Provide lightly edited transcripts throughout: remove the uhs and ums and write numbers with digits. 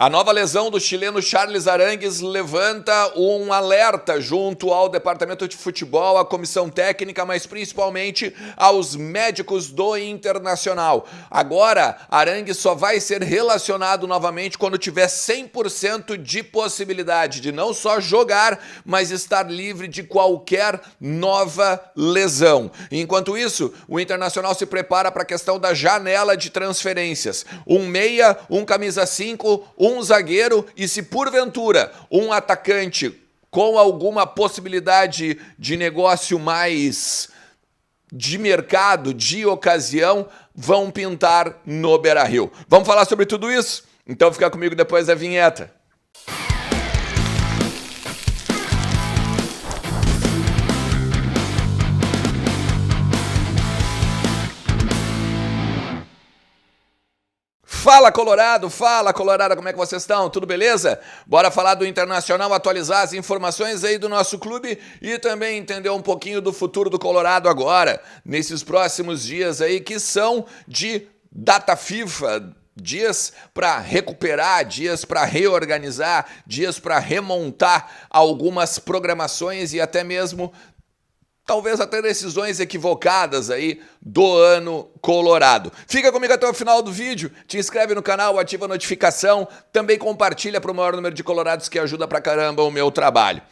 A nova lesão do chileno Charles Arangues levanta um alerta junto ao departamento de futebol, à comissão técnica, mas principalmente aos médicos do Internacional. Agora, Arangues só vai ser relacionado novamente quando tiver 100% de possibilidade de não só jogar, mas estar livre de qualquer nova lesão. Enquanto isso, o Internacional se prepara para a questão da janela de transferências. Um meia, um camisa 5, um zagueiro e, se porventura um atacante com alguma possibilidade de negócio mais de mercado, de ocasião, vão pintar no Beira-Rio. Vamos falar sobre tudo isso? Então fica comigo depois da vinheta. Fala Colorado, como é que vocês estão? Tudo beleza? Bora falar do Internacional, atualizar as informações aí do nosso clube e também entender um pouquinho do futuro do Colorado agora, nesses próximos dias aí que são de data FIFA, dias para recuperar, dias para reorganizar, dias para remontar algumas programações e até mesmo talvez até decisões equivocadas aí do ano colorado. Fica comigo até o final do vídeo, te inscreve no canal, ativa a notificação, também compartilha para o maior número de colorados que ajuda pra caramba o meu trabalho.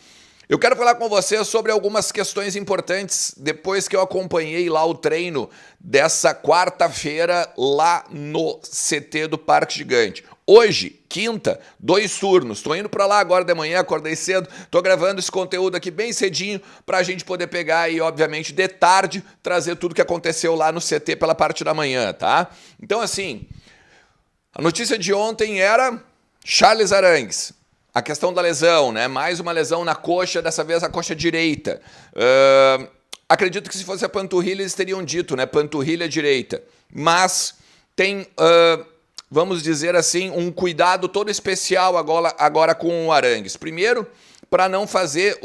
Eu quero falar com você sobre algumas questões importantes depois que eu acompanhei lá o treino dessa quarta-feira lá no CT do Parque Gigante. Hoje, quinta, 2 turnos. Tô indo para lá agora de manhã, acordei cedo, tô gravando esse conteúdo aqui bem cedinho pra gente poder pegar e, obviamente, de tarde, trazer tudo que aconteceu lá no CT pela parte da manhã, tá? Então, assim, a notícia de ontem era Charles Arangues. A questão da lesão, né? Mais uma lesão na coxa, dessa vez a coxa direita. Acredito que se fosse a panturrilha, eles teriam dito, né? Panturrilha direita. Mas tem... vamos dizer assim, um cuidado todo especial agora com o Arangues. Primeiro, para não fazer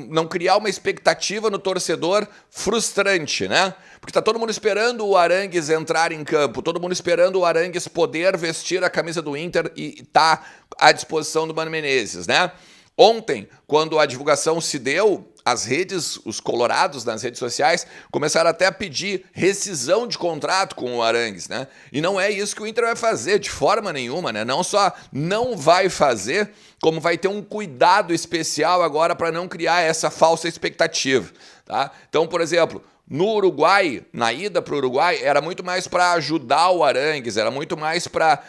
não criar uma expectativa no torcedor frustrante, né? Porque tá todo mundo esperando o Arangues entrar em campo, todo mundo esperando o Arangues poder vestir a camisa do Inter e tá à disposição do Mano Menezes, né? Ontem, quando a divulgação se deu, as redes, os colorados nas redes sociais, começaram até a pedir rescisão de contrato com o Arangues, né? E não é isso que o Inter vai fazer de forma nenhuma, né? Não só não vai fazer, como vai ter um cuidado especial agora para não criar essa falsa expectativa, tá? Então, por exemplo, no Uruguai, na ida para o Uruguai, era muito mais para ajudar o Arangues, era muito mais para...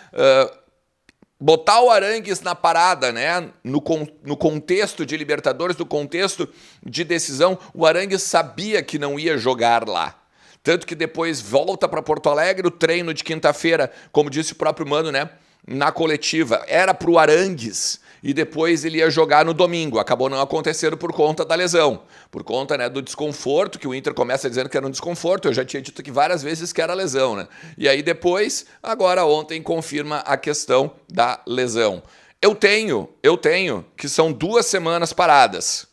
botar o Arangues na parada, né? No contexto de Libertadores, no contexto de decisão, o Arangues sabia que não ia jogar lá. Tanto que depois volta para Porto Alegre, o treino de quinta-feira, como disse o próprio Mano, né? Na coletiva, era para o Arangues e depois ele ia jogar no domingo. Acabou não acontecendo por conta da lesão, por conta, né, do desconforto, que o Inter começa dizendo que era um desconforto. Eu já tinha dito que várias vezes que era lesão, né? E aí depois, agora ontem, confirma a questão da lesão. Eu tenho que são 2 semanas paradas,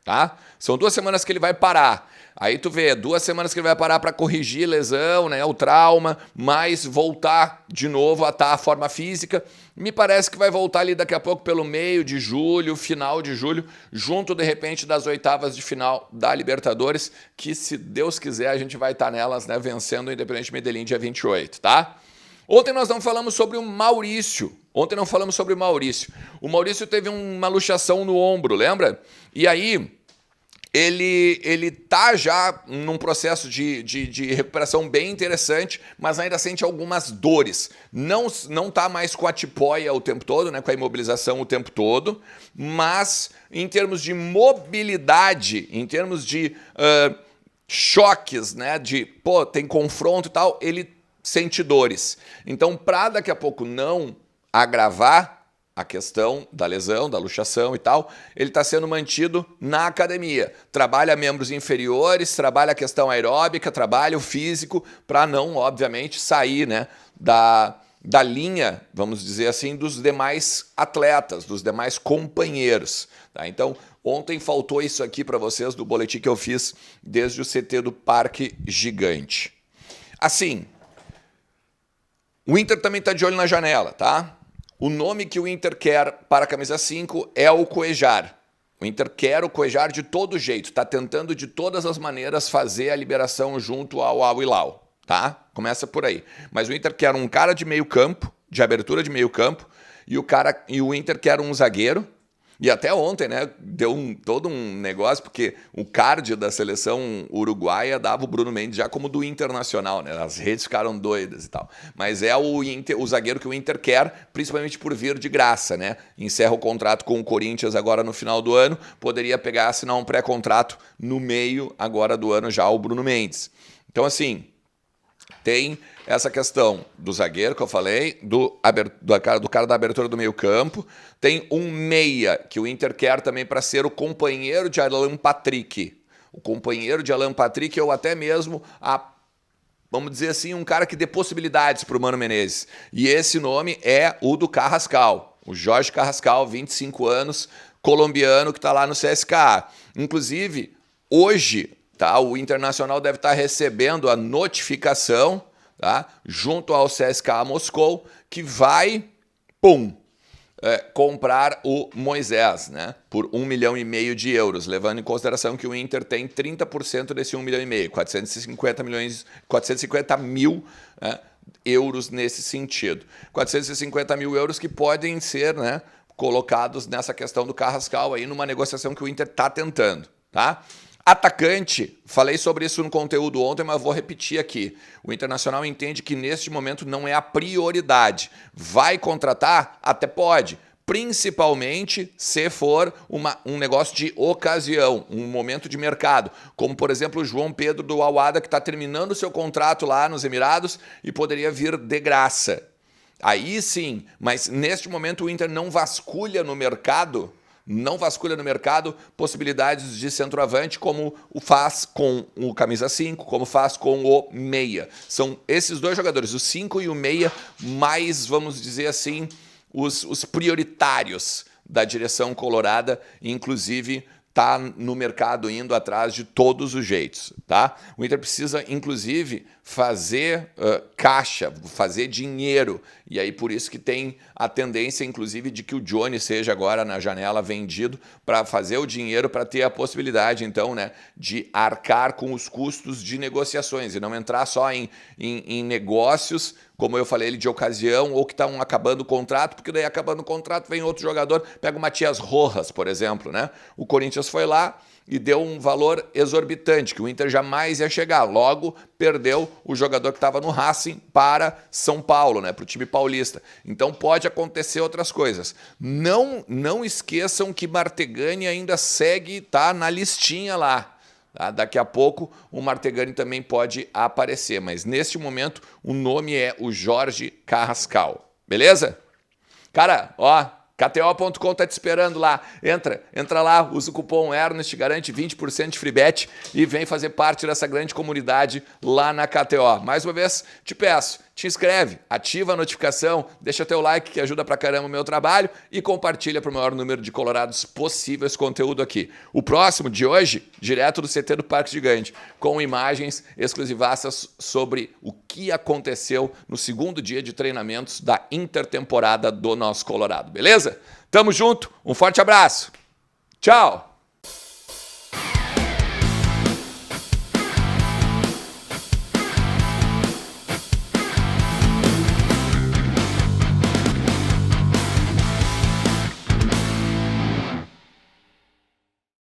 tá? São 2 semanas que ele vai parar. Aí tu vê, 2 semanas que ele vai parar para corrigir lesão, né, o trauma, mas voltar de novo a estar a forma física. Me parece que vai voltar ali daqui a pouco pelo meio de julho, final de julho, junto de repente das oitavas de final da Libertadores, que se Deus quiser a gente vai estar nelas, né, vencendo o Independente Medellín dia 28, tá? Ontem nós não falamos sobre o Maurício. O Maurício teve uma luxação no ombro, lembra? E aí... Ele tá já num processo de recuperação bem interessante, mas ainda sente algumas dores. Não tá mais com a tipóia o tempo todo, né, com a imobilização o tempo todo, mas em termos de mobilidade, em termos de choques, né, tem confronto e tal, ele sente dores. Então, para daqui a pouco não agravar a questão da lesão, da luxação e tal, ele está sendo mantido na academia. Trabalha membros inferiores, trabalha a questão aeróbica, trabalha o físico, para não, obviamente, sair, né, da linha, vamos dizer assim, dos demais atletas, dos demais companheiros. Tá? Então, ontem faltou isso aqui para vocês do boletim que eu fiz desde o CT do Parque Gigante. Assim, o Inter também está de olho na janela, tá? o nome que o Inter quer para a camisa 5 é o Cuéllar. O Inter quer o Cuéllar de todo jeito, está tentando de todas as maneiras fazer a liberação junto ao Al Hilal, tá? Começa por aí. Mas o Inter quer um cara de meio campo, de abertura de meio campo, e o Inter quer um zagueiro. E até ontem, né, deu todo um negócio, porque o card da seleção uruguaia dava o Bruno Mendes já como do Internacional, né? As redes ficaram doidas e tal. Mas é o zagueiro que o Inter quer, principalmente por vir de graça, né? Encerra o contrato com o Corinthians agora no final do ano, poderia pegar, assinar um pré-contrato no meio agora do ano já o Bruno Mendes. Então, assim, tem essa questão do zagueiro que eu falei, do cara da abertura do meio campo. Tem um meia que o Inter quer também para ser o companheiro de Alan Patrick. O companheiro de Alan Patrick ou até mesmo, vamos dizer assim, um cara que dê possibilidades para o Mano Menezes. E esse nome é o do Carrascal. O Jorge Carrascal, 25 anos, colombiano que está lá no CSKA. Inclusive, hoje, tá, o Internacional deve estar recebendo a notificação, tá, junto ao CSKA Moscou, que vai, comprar o Moisés, né, por 1,5 milhão de euros, levando em consideração que o Inter tem 30% desse 1,5 milhão, 450 mil euros nesse sentido. 450 mil euros que podem ser, né, colocados nessa questão do Carrascal aí numa negociação que o Inter está tentando, tá? Atacante, falei sobre isso no conteúdo ontem, mas vou repetir aqui. O Internacional entende que neste momento não é a prioridade. Vai contratar? Até pode. Principalmente se for um negócio de ocasião, um momento de mercado. Como, por exemplo, o João Pedro do Al Wahda, que está terminando o seu contrato lá nos Emirados e poderia vir de graça. Aí sim, mas neste momento o Inter não vasculha no mercado possibilidades de centroavante como faz com o camisa 5, como faz com o meia. São esses dois jogadores, o 5 e o meia, mais, vamos dizer assim, os prioritários da direção colorada, inclusive está no mercado indo atrás de todos os jeitos, tá? O Inter precisa, inclusive, fazer caixa, fazer dinheiro, e aí por isso que tem a tendência, inclusive, de que o Johnny seja agora na janela vendido para fazer o dinheiro, para ter a possibilidade, então, né, de arcar com os custos de negociações e não entrar só em negócios, como eu falei, de ocasião, ou que estão acabando o contrato, porque daí acabando o contrato vem outro jogador, pega o Matias Rojas, por exemplo, né? O Corinthians foi lá e deu um valor exorbitante, que o Inter jamais ia chegar. Logo, perdeu o jogador que estava no Racing para São Paulo, né? Para o time paulista. Então pode acontecer outras coisas. Não esqueçam que Martegani ainda segue, tá na listinha lá. Tá? Daqui a pouco o Martegani também pode aparecer, mas neste momento o nome é o Jorge Carrascal, beleza? Cara, ó, KTO.com tá te esperando lá, entra lá, usa o cupom Ernest, garante 20% de free bet e vem fazer parte dessa grande comunidade lá na KTO. Mais uma vez, te peço, te inscreve, ativa a notificação, deixa teu like que ajuda pra caramba o meu trabalho e compartilha para o maior número de colorados possível esse conteúdo aqui. O próximo de hoje, direto do CT do Parque Gigante, com imagens exclusivaças sobre o que aconteceu no segundo dia de treinamentos da intertemporada do nosso Colorado, beleza? Tamo junto, um forte abraço, tchau!